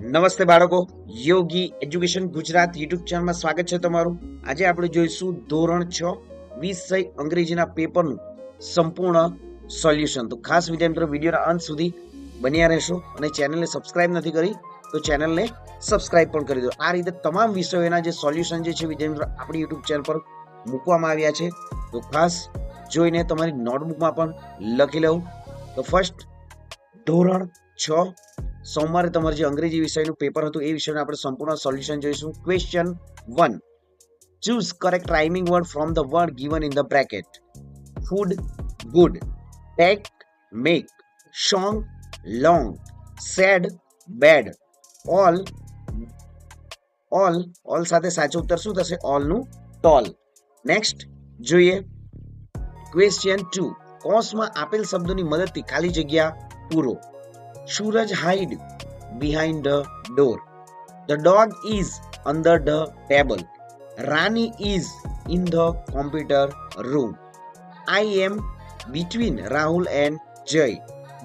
નમસ્તે બાળકો, યોગી education Gujarat YouTube ચેનલમાં સ્વાગત છે તમારું. આજે આપણે જોઈશું ધોરણ 6 વિષય અંગ્રેજીના પેપરનું સંપૂર્ણ સોલ્યુશન. તો ખાસ વિદ્યાર્થી મિત્રો વિડીયોના અંત સુધી બન્યા રહેશો અને ચેનલને સબસ્ક્રાઇબ નથી કરી તો ચેનલને સબસ્ક્રાઇબ પણ કરી દો. આ રીતે તમામ વિષયોના જે સોલ્યુશન જે છે વિદ્યાર્થી મિત્રો આપણી યુટ્યુબ ચેનલ પર મૂકવામાં આવ્યા છે, તો ખાસ જોઈને તમારી નોટબુકમાં પણ લખી લેવું. તો ફર્સ્ટ ધોરણ 6 સોમવારે તમારે જે અંગ્રેજી વિષયનું પેપર હતું એ વિષયનું આપણે સંપૂર્ણ સોલ્યુશન જોઈશું. Question 1, choose correct rhyming word from the word given in the bracket. Food, good. Take, make. Song, long. Sad, bad. all સાથે સાચું ઉત્તર શું થશે? all નું tall. નેક્સ્ટ જોઈએ ક્વેશ્ચન 2, કૌંસમાં આપેલ શબ્દોની મદદથી ખાલી જગ્યા પૂરો. Suraj hide behind the door. The dog is under the table. Rani is in the computer room. I am between Rahul and Jay.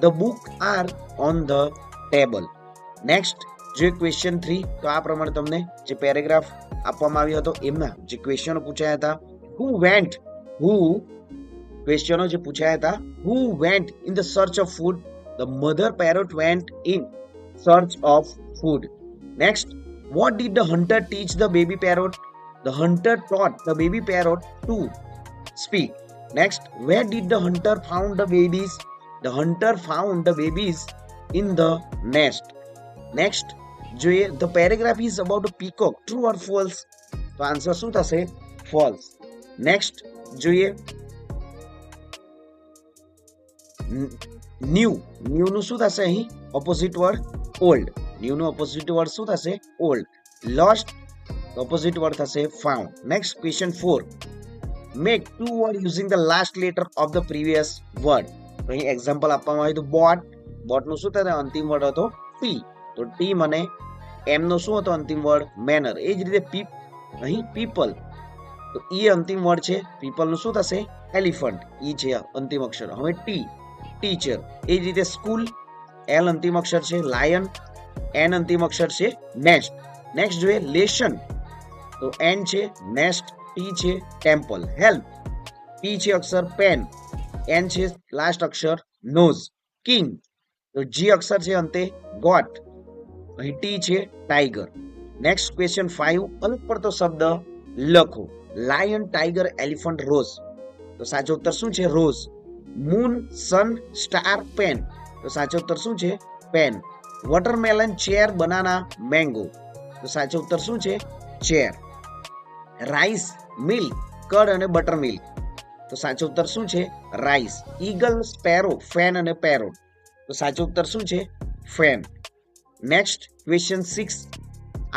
The book are on the table. Next, જે question 3, તો આ પ્રમાણે તમને જે paragraph આપવામાં આવ્યો હતો એમના જે ક્વેશ્ચનો પૂછાયા હતા. ક્વેશ્ચનો જે પૂછાયા હતા, who went in the search of food? The mother parrot went in search of food. Next, what did the hunter teach the baby parrot? The hunter taught the baby parrot to speak. Next, where did the hunter found the babies? The hunter found the babies in the nest. Next, જોઈએ the paragraph is about a peacock. True or false? તો answer શું થશે? false. Next, જોઈએ new નું શું થશે? અહીં opposite word old. New નું ઓપોઝિટ વર્ડ શું થશે? ઓલ્ડ. લોસ્ટ ઓપોઝિટ વર્ડ થશે found. Next question 4, make two word using the last letter of the previous word. તો અહીં એક્ઝામ્પલ આપવામાં આવ્યું હતું બોટ નું શું થશે? અંતિમ વર્ડ હતો ટી. તો ટી મને એમ નો શું હતો? અંતિમ વર્ડ મેનર. એ જ રીતે અહીં પીપલ, તો ઈ અંતિમ વર્ડ છે. પીપલ નું શું થશે? એલિફન્ટ. ઈ છે અંતિમ અક્ષર. હવે ટી ટીચર. એ જ રીતે સ્કૂલ, એલ અંતિમ અક્ષર છે. લાયન, એન અંતિમ અક્ષર છે. નેસ્ટ. નેક્સ્ટ જોઈએ લેશન, તો એન છે. નેસ્ટ ટી છે. ટેમ્પલ. હેલ્પ, પી છે અક્ષર. પેન, એન છે લાસ્ટ અક્ષર. નોઝ. કિંગ, તો જી અક્ષર છે અંતે. ગોટ, અહીં ટી છે. ટાઈગર. નેક્સ્ટ ક્વેશ્ચન 5, અલગ પડતો શબ્દ લખો. Lion, tiger, elephant, rose. તો સાચો ઉત્તર શું છે? Rose. Moon, sun, star, pen. તો સાચો ઉત્તર શું છે? Pen. Watermelon, chair, banana, mango. તો સાચો ઉત્તર શું છે? ચેર. રાઈસ, મિલ્ક, કર્ડ અને બટર મિલ્ક. તો સાચો ઉત્તર શું છે? રાઈસ. ઈગલ, સ્પેરો, ફેન અને પેરોટ. તો સાચો ઉત્તર શું છે? ફેન. નેક્સ્ટ ક્વેશ્ચન 6,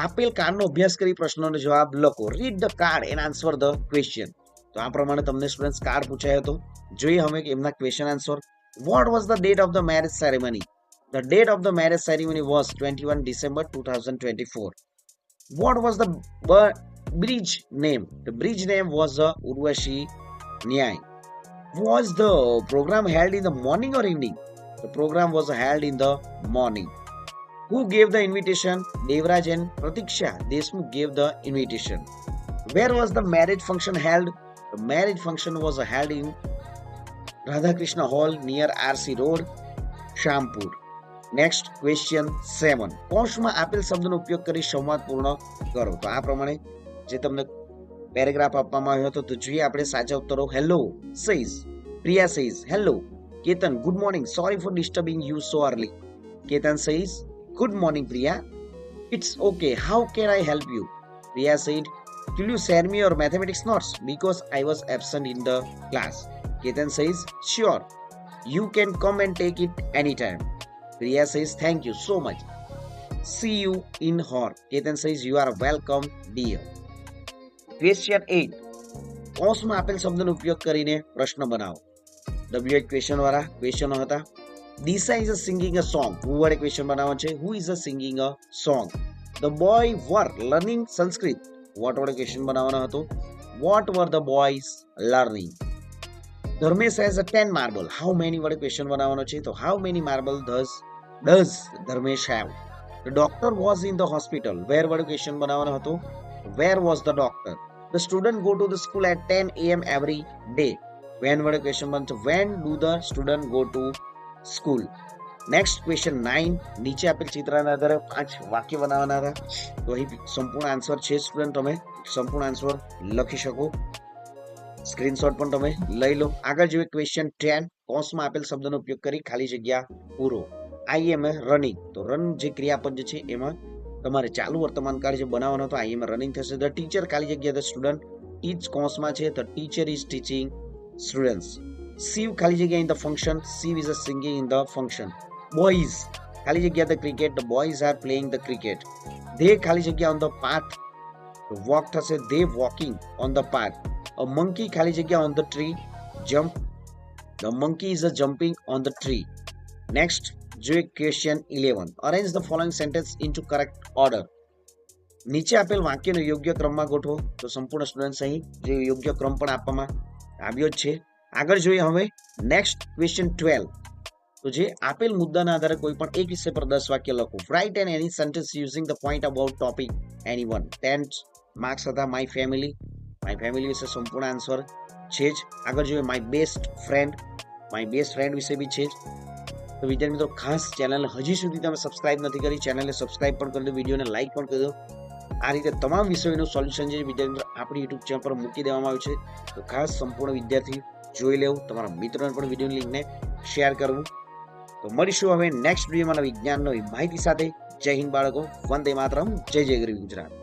આપેલ કાર્ડનો અભ્યાસ કરી પ્રશ્નોનો જવાબ લખો. Read the card and answer the question. તો આ પ્રમાણે તમને સ્ટુડન્ટ્સ કાર્ડ પૂછાયો હતો. જોઈએ હવે એમના question answer. What was the date of the marriage ceremony? The date of the marriage ceremony was 21 December 2024. What was the bridge name? The bridge name was Urvashi ન્યાય. Was the program held in the morning or evening? The program was held in the morning. Who gave the invitation? Devraj and Pratiksha Deshmukh gave the invitation. Where was the marriage function held? The marriage function was held in Radhakrishna Hall near RC Road, Shampur. Next question 7, કૌંસમાં આપેલ શબ્દનો ઉપયોગ કરી સંવાદ પૂર્ણ કરો. તો આ પ્રમાણે જે તમને પેરેગ્રાફ આપવામાં આવ્યો હતો, તો જોઈએ આપણે સાચા ઉત્તરો. Hello says, Priya says hello. Ketan, good morning, sorry for disturbing you so early. Ketan says, good morning Priya. It's okay, how can I help you? Priya said, will you share me your mathematics notes because I was absent in the class? Ketan says, sure, you can come and take it anytime. Priya says, thank you so much. See you in hall. Ketan says, you are welcome, dear. Question 8, કૌંસમાં આપેલ શબ્દનો ઉપયોગ કરીને પ્રશ્ન બનાવો. W8 question વાળા ક્વેશ્ચનો હતા. Disha is singing a song. Who વડે ક્વેશ્ચન બનાવવાનો છે? Who is singing a song? The boy were learning Sanskrit. What વડે ક્વેશ્ચન બનાવવાનો હતો? What were the boys learning? Dharmesh has a 10 marble. How many વડે question બનાવવાનો છે? તો how many marble does Dharmesh have? The doctor was in the hospital. Where વાળો question બનાવવાનો હતો. Where was the doctor? The student go to the school at 10 a.m. every day. When વાળો question બનશે. When do the student go to school? Next question 9. નીચે આપેલ ચિત્રના આધારે 5 વાક્ય બનાવવાના હતા. તો અહીં સંપૂર્ણ આન્સર છે સ્ટુડન્ટ, તમે સંપૂર્ણ આન્સર લખી શકો. સ્ક્રીનશોટ પણ તમે લઈ લો. આગળ જોઈએ ક્વેશ્ચન 10. કૌંસમાં આપેલ શબ્દનો ઉપયોગ કરી ખાલી જગ્યા પૂરો. આઈ એમ એ રનિંગ. તો રન જે ક્રિયાપદ જે છે એમાં તમારે ચાલુ વર્તમાનકાળ જે બનાવવાનો હતો આઈ એમ એ રનિંગ થશે. ધ ટીચર ખાલી જગ્યા ધ સ્ટુડન્ટ. ટીચ કૌંસમાં છે the teacher is teaching students. Shiv ખાલી જગ્યા in the function. Shiv is a singing in the function. Boys ખાલી જગ્યા the cricket. The boys are playing the cricket. They ખાલી જગ્યા ઓન ધ પાથ. વોક થશે they walking on the path. A monkey ખાલી જગ્યા on the tree. Jump. The monkey is a jumping on the tree. Next જોઈએ question 11. Arrange the following sentence into correct order. નીચે આપેલ વાક્યનો યોગ્ય ક્રમમાં ગોઠવો. તો સંપૂર્ણ સ્ટુડન્ટ્સ અહીં જે યોગ્ય ક્રમ પણ આપવામાં આવ્યો જ છે. આગળ જોઈએ હવે નેક્સ્ટ ક્વેશ્ચન 12. તો જે આપેલ મુદ્દાના આધારે કોઈ પણ એક વિષય પર 10 વાક્ય લખો. Write and any sentence using the point about topic any one. 10 marks હતા. My family. માય ફેમિલી વિશે સંપૂર્ણ આન્સર છે જ. આગળ જોઈએ my best friend. My best friend વિશે બી છે જ. તો વિદ્યાર્થી મિત્રો ખાસ ચેનલને હજી સુધી તમે સબસ્ક્રાઇબ નથી કરી, ચેનલને સબસ્ક્રાઇબ પણ કરી દો, વિડીયોને લાઇક પણ કરી દો. આ રીતે તમામ વિષયોનું સોલ્યુશન જે વિદ્યાર્થી મિત્રો આપણી યુટ્યુબ ચેનલ પર મૂકી દેવામાં આવ્યું છે. તો ખાસ સંપૂર્ણ વિદ્યાર્થી જોઈ લેવું. તમારા મિત્રોને પણ વિડીયોની લિંકને શેર કરવું. તો મળીશું હવે નેક્સ્ટ વિડીયોમાં વિજ્ઞાન નવી માહિતી સાથે. જય હિન્દ બાળકો. વંદે માતરમ. જય જય ગરવી ગુજરાત.